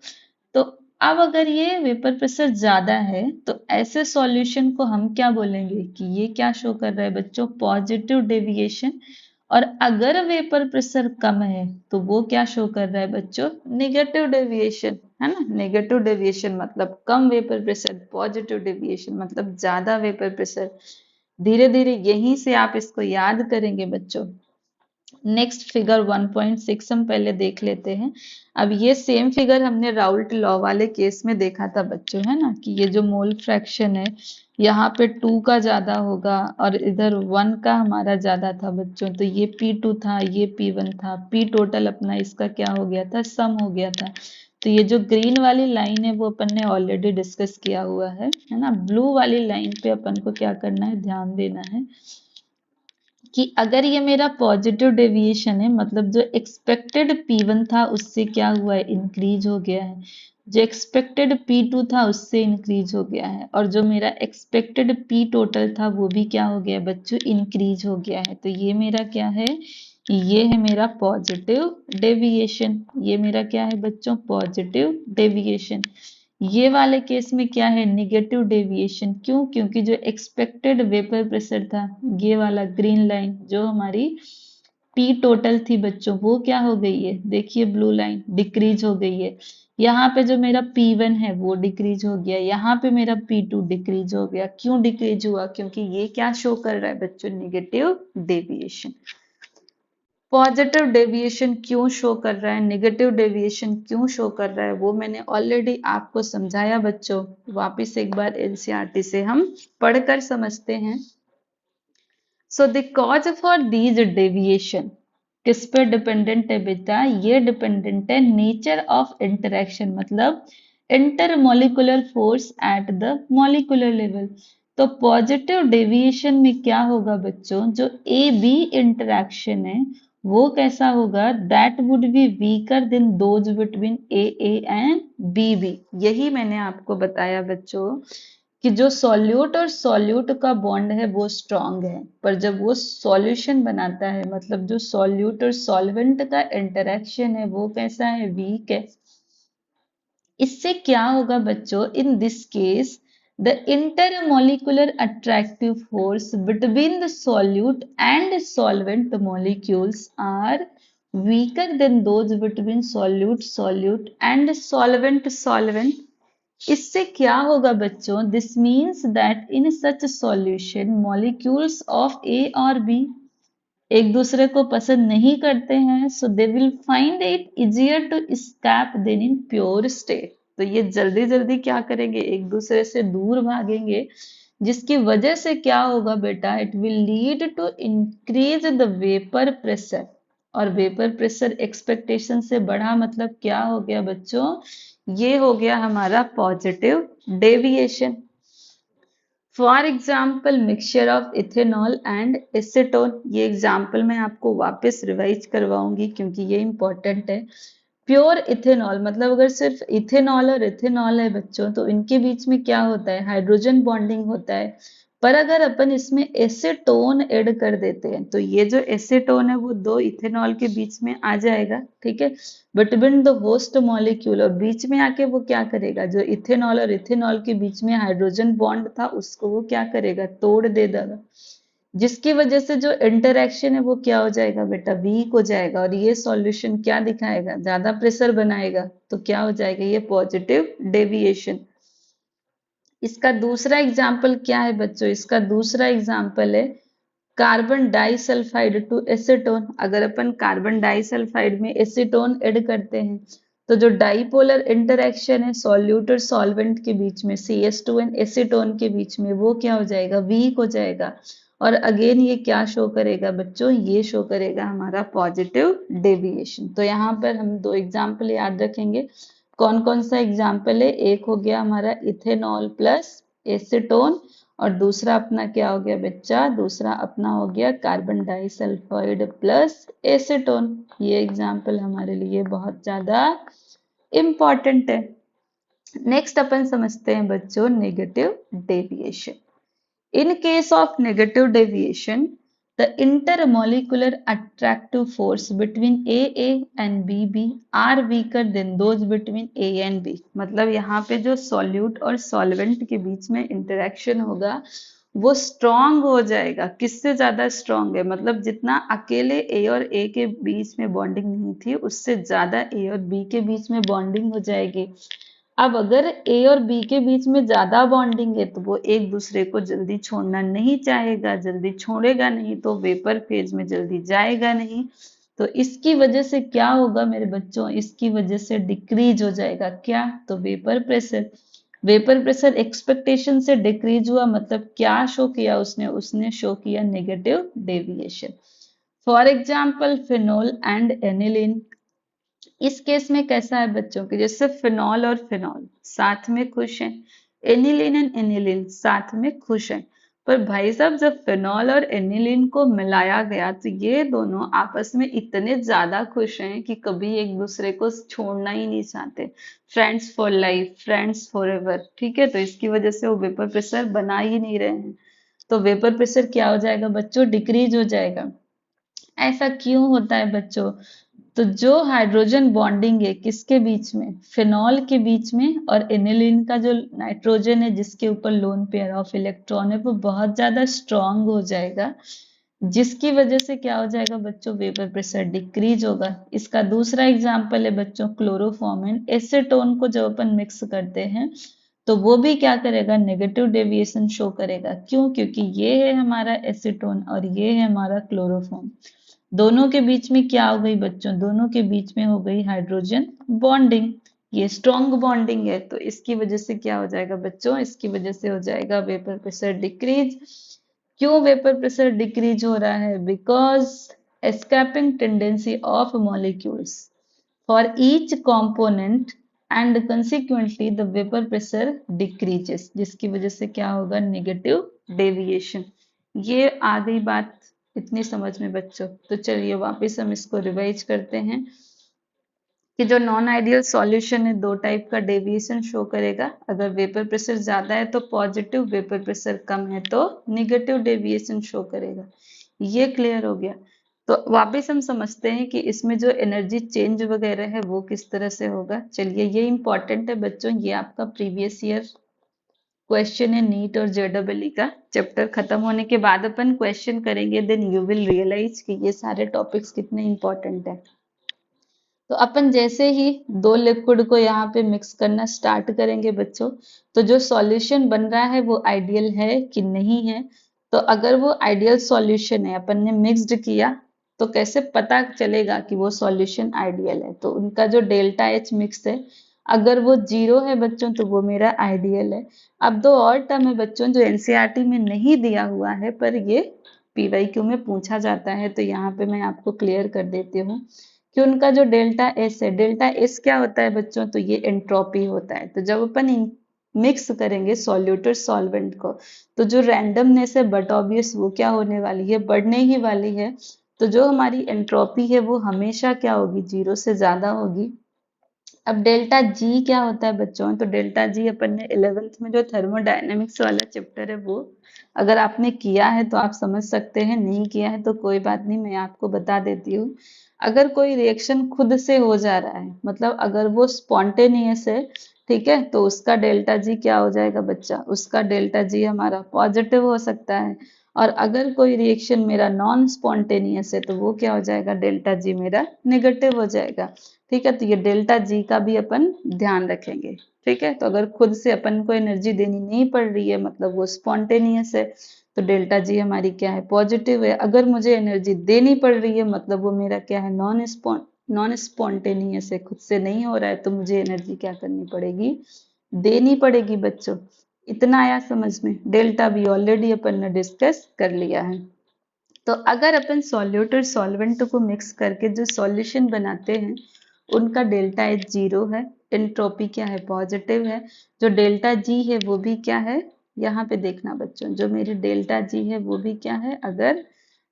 तो अब अगर ये वेपर प्रेशर ज्यादा है तो ऐसे सॉल्यूशन को हम क्या बोलेंगे कि ये क्या शो कर रहा है बच्चों, पॉजिटिव डेविएशन। और अगर वेपर प्रेशर कम है तो वो क्या शो कर रहा है बच्चों, नेगेटिव डेविएशन, है ना। नेगेटिव डेविएशन मतलब कम वेपर प्रेशर, पॉजिटिव डेविएशन मतलब ज्यादा वेपर प्रेशर। धीरे धीरे यहीं से आप इसको याद करेंगे बच्चों। नेक्स्ट फिगर 1.6 हम पहले देख लेते हैं। अब ये सेम फिगर हमने राउल्ट लॉ वाले केस में देखा था बच्चों, है ना, कि ये जो मोल फ्रैक्शन है यहाँ पे 2 का ज्यादा होगा और इधर 1 का हमारा ज्यादा था बच्चों। तो ये P2 था, ये P1 था, P टोटल अपना इसका क्या हो गया था, सम हो गया था। तो ये जो ग्रीन वाली लाइन है वो अपन ने ऑलरेडी डिस्कस किया हुआ है ना। ब्लू वाली लाइन पे अपन को क्या करना है, ध्यान देना है कि अगर ये मेरा पॉजिटिव डेविएशन है मतलब जो एक्सपेक्टेड P1 था उससे क्या हुआ है, इंक्रीज हो गया है। जो एक्सपेक्टेड P2 था उससे इंक्रीज हो गया है। और जो मेरा एक्सपेक्टेड P टोटल था वो भी क्या हो गया बच्चों, इंक्रीज हो गया है। तो ये मेरा क्या है, ये है मेरा पॉजिटिव डेविएशन। ये मेरा क्या है बच्चों, पॉजिटिव डेविएशन। ये वाले केस में क्या है, निगेटिव डेविएशन। क्यों, क्योंकि जो एक्सपेक्टेड वेपर प्रेशर था, ये वाला ग्रीन लाइन जो हमारी पी टोटल थी बच्चों, वो क्या हो गई है, देखिए ब्लू लाइन डिक्रीज हो गई है। यहाँ पे जो मेरा P1 है वो डिक्रीज हो गया, यहाँ पे मेरा P2 डिक्रीज हो गया। क्यों डिक्रीज हुआ, क्योंकि ये क्या शो कर रहा है बच्चों, निगेटिव डेविएशन। पॉजिटिव डेविएशन क्यों शो कर रहा है, नेगेटिव डेविएशन क्यों शो कर रहा है, वो मैंने ऑलरेडी आपको समझाया बच्चों। वापस एक बार एनसीईआरटी से हम पढ़कर समझते हैं। So the cause for these deviation किस पे डिपेंडेंट है बेटा, ये डिपेंडेंट है नेचर ऑफ इंटरेक्शन मतलब intermolecular force at the molecular level. तो पॉजिटिव डेविएशन में क्या होगा बच्चों, जो ए बी इंटरेक्शन है वो कैसा होगा, that would be weaker than those between A and B. यही मैंने आपको बताया बच्चों कि जो सॉल्यूट और सॉल्यूट का बॉन्ड है वो स्ट्रांग है, पर जब वो सॉल्यूशन बनाता है मतलब जो सॉल्यूट और सॉल्वेंट का इंटरेक्शन है वो कैसा है, वीक है। इससे क्या होगा बच्चों, in this case the intermolecular attractive force between the solute and solvent molecules are weaker than those between solute and solvent। इससे क्या होगा बच्चों, this means that in such solution molecules of A और बी एक दूसरे को पसंद नहीं करते हैं, so they will find it easier to escape than in pure state. तो ये जल्दी जल्दी क्या करेंगे, एक दूसरे से दूर भागेंगे, जिसकी वजह से क्या होगा बेटा, it will lead to increase the vapour pressure. और वेपर प्रेशर एक्सपेक्टेशन से बढ़ा मतलब क्या हो गया बच्चों, ये हो गया हमारा positive deviation. For example mixture of ethanol and acetone, ये एग्जाम्पल मैं आपको वापस रिवाइज करवाऊंगी क्योंकि ये इंपॉर्टेंट है। प्योर इथेनॉल मतलब अगर सिर्फ इथेनॉल और इथेनॉल है बच्चों तो इनके बीच में क्या होता है, हाइड्रोजन बॉन्डिंग होता है। पर अगर अपन इसमें एसीटोन ऐड कर देते हैं तो ये जो एसीटोन है वो दो इथेनॉल के बीच में आ जाएगा, ठीक है, बिटवीन द होस्ट मॉलिक्यूल, और बीच में आके वो क्या करेगा, जो इथेनॉल और इथेनॉल के बीच में हाइड्रोजन बॉन्ड था उसको वो क्या करेगा, तोड़ दे देगा। जिसकी वजह से जो इंटरेक्शन है वो क्या हो जाएगा बेटा, वीक हो जाएगा, और ये सॉल्यूशन क्या दिखाएगा, ज्यादा प्रेशर बनाएगा, तो क्या हो जाएगा, ये पॉजिटिव डेविएशन। इसका दूसरा एग्जाम्पल क्या है बच्चों, इसका दूसरा एग्जाम्पल है कार्बन डाइसल्फाइड टू एसीटोन। अगर अपन कार्बन डाइसल्फाइड में एसीटोन ऐड करते हैं तो जो डाइपोलर इंटरेक्शन है सॉल्यूट और सॉल्वेंट के बीच में, CH2 एंड एसीटोन के बीच में, वो क्या हो जाएगा, वीक हो जाएगा। और अगेन ये क्या शो करेगा बच्चों, ये शो करेगा हमारा पॉजिटिव डेविएशन। तो यहाँ पर हम दो एग्जाम्पल याद रखेंगे। कौन कौन सा एग्जाम्पल है, एक हो गया हमारा इथेनॉल प्लस एसीटोन, और दूसरा अपना क्या हो गया बच्चा, दूसरा अपना हो गया कार्बन डाइसल्फाइड प्लस एसीटोन। ये एग्जाम्पल हमारे लिए बहुत ज्यादा इम्पॉर्टेंट है। नेक्स्ट अपन समझते हैं बच्चों negative deviation. In case of negative deviation, the intermolecular attractive force between AA and BB are weaker than those between A and B। मतलब यहाँ पे जो सॉल्यूट और सॉल्वेंट के बीच में इंटरेक्शन होगा वो स्ट्रॉन्ग हो जाएगा। किससे ज्यादा स्ट्रॉन्ग है, मतलब जितना अकेले A और A के बीच में बॉन्डिंग नहीं थी उससे ज्यादा A और B के बीच में बॉन्डिंग हो जाएगी। अब अगर ए और बी के बीच में ज्यादा बॉन्डिंग है तो वो एक दूसरे को जल्दी छोड़ना नहीं चाहेगा, जल्दी छोड़ेगा नहीं तो वेपर फेज में जल्दी जाएगा नहीं। तो इसकी वजह से क्या होगा मेरे बच्चों, इसकी वजह से डिक्रीज हो जाएगा क्या, तो vapour pressure. Vapour pressure expectation से डिक्रीज हुआ, मतलब क्या शो किया उसने, उसने शो किया negative deviation. For example phenol and aniline. इस केस में कैसा है बच्चों के, जैसे फिनॉल और फिनॉल साथ में खुश हैं, एनिलीन एंड एनिलीन साथ में खुश हैं, पर भाई साहब जब फिनॉल और एनिलीन को मिलाया गया तो ये दोनों आपस में इतने ज्यादा खुश हैं कि कभी एक दूसरे को छोड़ना ही नहीं चाहते। Friends for life, friends for ever, ठीक है। तो इसकी वजह से वो वेपर प्रेशर बना ही नहीं रहे हैं। तो वेपर प्रेशर क्या हो जाएगा बच्चों, डिक्रीज हो जाएगा। ऐसा क्यों होता है बच्चों, तो जो हाइड्रोजन बॉन्डिंग है किसके बीच में, फिनॉल के बीच में, और एनिलीन का जो नाइट्रोजन है जिसके ऊपर लोन पेयर ऑफ इलेक्ट्रॉन है वो बहुत ज्यादा स्ट्रांग हो जाएगा, जिसकी वजह से क्या हो जाएगा बच्चों, वेपर प्रेशर डिक्रीज होगा। इसका दूसरा एग्जांपल है बच्चों क्लोरोफॉर्म। एसीटोन को जब अपन मिक्स करते हैं तो वो भी क्या करेगा, नेगेटिव डेविएशन शो करेगा। क्यों, क्योंकि ये है हमारा एसीटोन और ये है हमारा क्लोरोफॉर्म। दोनों के बीच में क्या हो गई बच्चों, दोनों के बीच में हो गई हाइड्रोजन बॉन्डिंग। ये स्ट्रॉन्ग बॉन्डिंग है, तो इसकी वजह से क्या हो जाएगा बच्चों, इसकी वजह से हो जाएगा वेपर प्रेशर डिक्रीज। क्यों वेपर प्रेशर डिक्रीज हो रहा है, because escaping tendency of molecules for each component and consequently the vapor pressure decreases, जिसकी वजह से क्या होगा, नेगेटिव डेविएशन। ये आ गई बात इतनी समझ में बच्चों। तो चलिए वापस हम इसको रिवाइज करते हैं कि जो नॉन आइडियल सॉल्यूशन है दो टाइप का डेविएशन शो करेगा। अगर वेपर प्रेशर ज्यादा है तो पॉजिटिव, वेपर प्रेशर कम है तो निगेटिव डेविएशन शो करेगा। ये क्लियर हो गया। तो वापस हम समझते हैं कि इसमें जो एनर्जी चेंज वगैरह है वो किस तरह से होगा। चलिए ये इंपॉर्टेंट है बच्चों, ये आपका प्रीवियस ईयर क्वेश्चन है नीट और जेडब्ल्यू का। चैप्टर खत्म होने के बाद अपन क्वेश्चन करेंगे, देन यू विल रियलाइज कि ये सारे टॉपिक्स कितने इंपॉर्टेंट है। तो अपन जैसे ही दो लिक्विड को यहाँ पे मिक्स करना स्टार्ट करेंगे बच्चों, तो जो सॉल्यूशन बन रहा है वो आइडियल है कि नहीं है। तो अगर वो आइडियल सॉल्यूशन है, अपन ने मिक्स्ड किया, तो कैसे पता चलेगा कि वो सॉल्यूशन आइडियल है, तो उनका जो डेल्टा एच मिक्स है अगर वो 0 है बच्चों तो वो मेरा आइडियल है। अब दो और टर्म है बच्चों जो एनसीईआरटी में नहीं दिया हुआ है पर ये पीवाईक्यू में पूछा जाता है, तो यहाँ पे मैं आपको क्लियर कर देती हूँ कि उनका जो डेल्टा एस है, डेल्टा एस क्या होता है बच्चों, तो ये एंट्रोपी होता है। तो जब अपन मिक्स करेंगे सॉल्यूट और सॉल्वेंट को तो जो रैंडमनेस है बट ऑब्वियस वो क्या होने वाली है, बढ़ने ही वाली है। तो जो हमारी एंट्रोपी है वो हमेशा क्या होगी, 0 से ज्यादा होगी। अब डेल्टा जी क्या होता है बच्चों, तो डेल्टा जी अपन ने 11th में जो थर्मोडायनेमिक्स वाला चैप्टर है वो अगर आपने किया है तो आप समझ सकते हैं, नहीं किया है तो कोई बात नहीं, मैं आपको बता देती हूँ। अगर कोई रिएक्शन खुद से हो जा रहा है, मतलब अगर वो स्पॉन्टेनियस है, ठीक है, तो उसका डेल्टा जी क्या हो जाएगा बच्चा, उसका डेल्टा जी हमारा पॉजिटिव हो सकता है। और अगर कोई रिएक्शन मेरा नॉन स्पॉन्टेनियस है तो वो क्या हो जाएगा, डेल्टा जी मेरा नेगेटिव हो जाएगा। ठीक है, तो ये डेल्टा जी का भी अपन ध्यान रखेंगे। ठीक है, तो अगर खुद से अपन को एनर्जी देनी नहीं पड़ रही है मतलब वो स्पॉन्टेनियस है तो डेल्टा जी हमारी क्या है, पॉजिटिव है। अगर मुझे एनर्जी देनी पड़ रही है मतलब वो मेरा क्या है, नॉन स्पॉन्टेनियस है, खुद से नहीं हो रहा है, तो मुझे एनर्जी क्या करनी पड़ेगी, देनी पड़ेगी बच्चों। इतना आया समझ में, डेल्टा भी ऑलरेडी अपन ने डिस्कस कर लिया है। तो अगर अपन सॉल्यूट और सॉल्वेंट को मिक्स करके जो सॉल्यूशन बनाते हैं उनका डेल्टा एच जीरो है, एंट्रोपी क्या है, पॉजिटिव है। जो डेल्टा जी है वो भी क्या है, यहाँ पे देखना बच्चों, जो मेरी डेल्टा जी है वो भी क्या है, अगर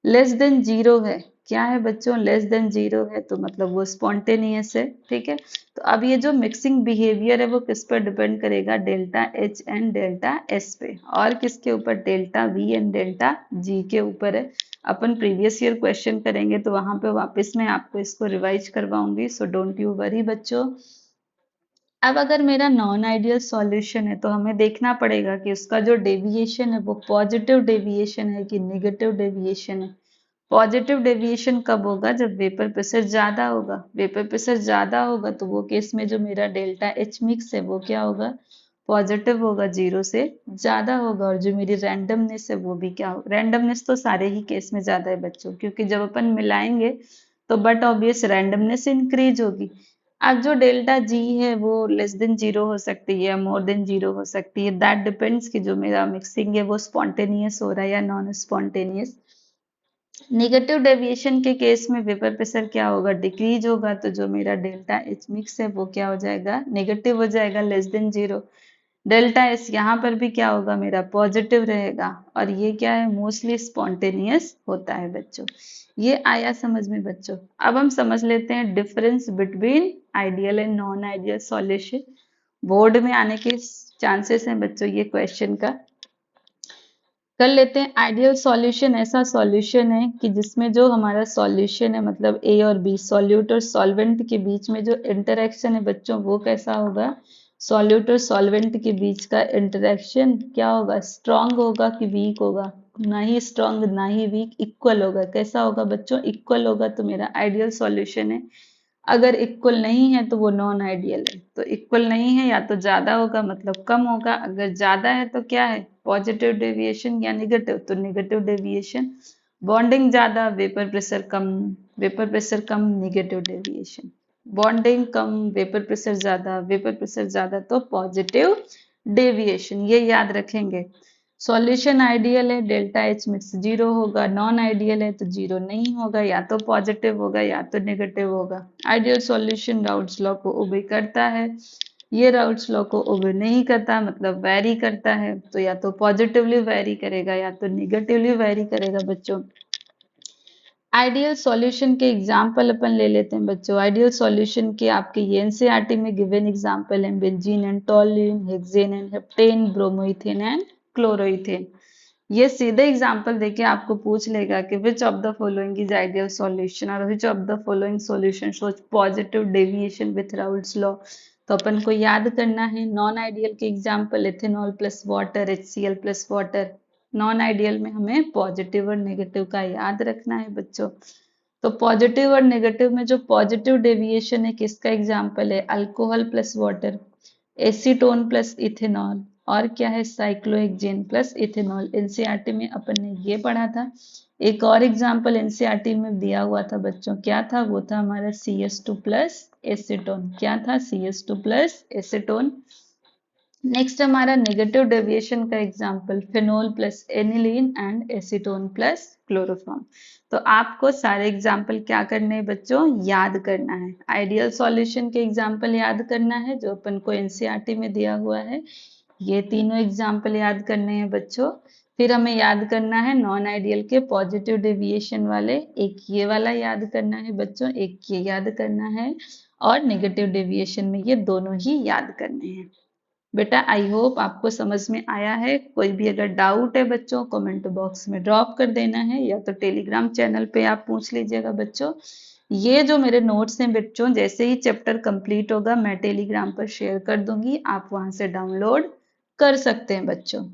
लेस देन जीरो है, क्या है बच्चों, लेस देन जीरो है, तो मतलब वो स्पॉन्टेनियस है। ठीक है, तो अब ये जो मिक्सिंग बिहेवियर है वो किस पर डिपेंड करेगा, delta H and delta S पे, और किसके ऊपर, delta we and delta G के ऊपर है। अपन प्रीवियस ईयर क्वेश्चन करेंगे तो वहां पे वापस मैं आपको इसको रिवाइज करवाऊंगी, सो डोंट यू वरी बच्चों। अब अगर मेरा नॉन आइडियल सॉल्यूशन है तो हमें देखना पड़ेगा कि उसका जो डेविएशन है वो पॉजिटिव डेविएशन है कि नेगेटिव डेविएशन है। पॉजिटिव डेविएशन कब होगा, जब वेपर प्रेशर ज्यादा होगा। वेपर प्रेशर ज्यादा होगा तो वो केस में जो मेरा डेल्टा एच मिक्स है वो क्या होगा, पॉजिटिव होगा, जीरो से ज्यादा होगा। और जो मेरी रैंडमनेस है वो भी क्या होगा, रैंडमनेस तो सारे ही केस में ज्यादा है बच्चों, क्योंकि जब अपन मिलाएंगे तो बट ऑब्वियस रैंडमनेस इंक्रीज होगी। अब जो डेल्टा जी है वो लेस देन जीरो हो सकती है, मोर देन जीरो हो सकती है, दैट डिपेंड्स कि जो मेरा मिक्सिंग है वो स्पॉन्टेनियस हो रहा है या नॉन स्पॉन्टेनियस। नेगेटिव डेविएशन के केस में वेपर प्रेशर क्या होगा, डिक्रीज होगा, तो जो मेरा डेल्टा एच मिक्स है वो क्या हो जाएगा, नेगेटिव हो जाएगा, less than zero. Delta S यहाँ पर भी क्या होगा, मेरा पॉजिटिव रहेगा, और ये क्या है, मोस्टली स्पॉन्टेनियस होता है बच्चों। ये आया समझ में बच्चों। अब हम समझ लेते हैं difference between ideal and non ideal solution. Board में आने के चांसेस हैं बच्चों ये क्वेश्चन का। कर लेते हैं। आइडियल सॉल्यूशन ऐसा सॉल्यूशन है कि जिसमें जो हमारा सॉल्यूशन है मतलब ए और बी, सॉल्यूट और सॉल्वेंट के बीच में जो इंटरेक्शन है बच्चों वो कैसा होगा, सॉल्यूट और सॉल्वेंट के बीच का इंटरेक्शन क्या होगा, स्ट्रांग होगा कि वीक होगा, ना ही स्ट्रांग ना ही वीक, इक्वल होगा। कैसा होगा बच्चों, इक्वल होगा, तो मेरा आइडियल सॉल्यूशन है। अगर इक्वल नहीं है तो वो नॉन आइडियल है। तो इक्वल नहीं है या तो ज्यादा होगा मतलब कम होगा, अगर ज्यादा है तो क्या है, पॉजिटिव डेविएशन या निगेटिव, तो निगेटिव डेविएशन। बॉन्डिंग ज्यादा, वेपर प्रेशर कम, वेपर प्रेशर कम, निगेटिव डेविएशन। बॉन्डिंग कम, वेपर प्रेशर ज्यादा, वेपर प्रेशर ज्यादा, तो पॉजिटिव डेविएशन। ये याद रखेंगे। सॉल्यूशन आइडियल है, डेल्टा एच मिक्स जीरो होगा, नॉन आइडियल है तो जीरो नहीं होगा, या तो पॉजिटिव होगा या तो नेगेटिव होगा। आइडियल सॉल्यूशन राउल्स लॉ को ओबे करता है, ये राउल्स लॉ को ओबे नहीं करता मतलब वेरी करता है, तो या तो पॉजिटिवली वेरी करेगा या तो निगेटिवली वेरी करेगा बच्चों। आइडियल सॉल्यूशन के एग्जाम्पल अपन ले लेते हैं बच्चों। आइडियल सॉल्यूशन के आपके ये एनसीईआरटी में गिवन एग्जाम्पल है benzene and toluene, hexane and heptane, bromoethane and chloroethane. ये सीधे एग्जाम्पल देके आपको पूछ लेगा कि which of the following is ideal solution और which of the following solution shows positive deviation with Raoult's law. तो अपन को याद करना है नॉन आइडियल के example, ethanol plus water, HCl plus water. Non ideal में हमें पॉजिटिव और नेगेटिव का याद रखना है बच्चों। तो पॉजिटिव और नेगेटिव में जो पॉजिटिव डेविएशन है किसका एग्जाम्पल है, alcohol plus water, acetone plus ethanol, और क्या है, साइक्लोहेक्सेन प्लस इथेनॉल। एनसीईआरटी में अपन ने ये पढ़ा था। एक और एग्जाम्पल एनसीईआरटी में दिया हुआ था बच्चों, क्या था, वो था हमारा CS2 प्लस एसीटोन। क्या था, CS2 प्लस एसीटोन। नेक्स्ट हमारा नेगेटिव डेविएशन का example phenol plus aniline and acetone plus chloroform. तो आपको सारे एग्जाम्पल क्या करने हैं बच्चों, याद करना है। आइडियल सॉल्यूशन के एग्जाम्पल याद करना है जो अपन को एनसीईआरटी में दिया हुआ है, ये तीनों एग्जाम्पल याद करने हैं बच्चों। फिर हमें याद करना है नॉन आइडियल के पॉजिटिव डेविएशन वाले, एक ये वाला याद करना है बच्चों, एक ये याद करना है, और नेगेटिव डेविएशन में ये दोनों ही याद करने हैं। बेटा आई होप आपको समझ में आया है। कोई भी अगर डाउट है बच्चों कमेंट बॉक्स में ड्रॉप कर देना है, या तो टेलीग्राम चैनल पे आप पूछ लीजिएगा बच्चों, ये जो मेरे नोट्स हैं बच्चों, जैसे ही चैप्टर कंप्लीट होगा मैं टेलीग्राम पर शेयर कर दूंगी, आप वहां से डाउनलोड कर सकते हैं बच्चों।